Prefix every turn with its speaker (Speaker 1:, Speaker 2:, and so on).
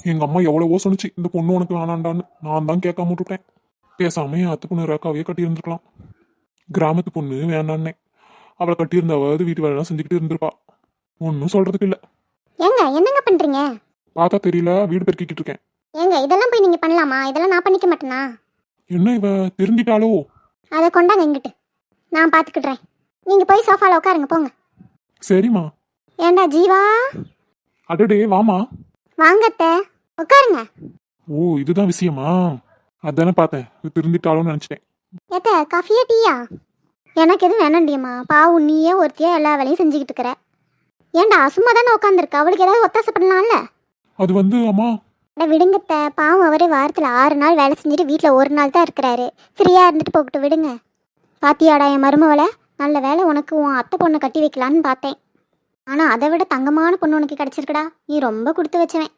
Speaker 1: எங்க அம்மா எவ்வளவோ சொன்னுச்சு இந்த பொண்ணு உனக்கு வேணாண்டான்னு. நான் தான் கேட்காம விட்டுட்டேன். பேசாம என் அத்தை பொண்ணு ரேக்காவையே கட்டி இருந்திருக்கலாம். கிராமத்து பொண்ணு வேணான்னே. அவளை கட்டியிருந்தாவது வீட்டு வேலைலாம் செஞ்சுக்கிட்டு இருந்திருப்பா. ஒன்றும் சொல்றதுக்கு இல்லை.
Speaker 2: ஏங்க என்னங்க பண்றீங்க?
Speaker 1: பார்த்தா தெரியல, வீடு பெருக்கிக்கிட்டு இருக்கேன்.
Speaker 2: ஏங்க இதெல்லாம் போய் நீங்க பண்ணலாமா? இதெல்லாம் நான் பண்ணிக்க மாட்டேனா?
Speaker 1: என்ன இவ திருந்திட்டாலோ?
Speaker 2: அதை கொண்டாங்க இங்கிட்டு, நான் பாத்துக்கிடுறேன். நீங்க போய் சோஃபால உட்காருங்க போங்க.
Speaker 1: சரிம்மா.
Speaker 2: ஏண்டா ஜீவா,
Speaker 1: அடடே வாமா.
Speaker 2: வாங்கத்த உட்காருங்க.
Speaker 1: ஓ இதுதான் விஷயமா? அதானே பார்த்தேன், இது திருந்திட்டாலோன்னு நினைச்சிட்டேன்.
Speaker 2: ஏத்த காஃபியா டீயா? எனக்கு எதுவும் வேணாண்டியம்மா. பாவு நீயே ஒருத்தியா எல்லா வேலையும் செஞ்சுக்கிட்டு இருக்கிற. ஏண்டா சும்மா தானே உட்காந்துருக்க, அவளுக்கு ஏதாவது ஒத்தாசை பண்ணலாம்ல?
Speaker 1: அது வந்து அம்மா.
Speaker 2: விடுங்கத்த, பாவம் அவரே வாரத்தில் 6 நாள் வேலை செஞ்சுட்டு வீட்டில் 1 நாள் தான் இருக்கிறாரு. ஃப்ரீயாக இருந்துட்டு போகட்டும், விடுங்க. பாத்தியாடா என் மருமவளை, நல்ல வேலை உனக்கு உன் அத்தை பொண்ணை கட்டி வைக்கலான்னு பார்த்தேன். ஆனால் அதை விட தங்கமான பொண்ணு உனக்கு கிடச்சிருக்குடா. நீ ரொம்ப கொடுத்து வச்சவன்.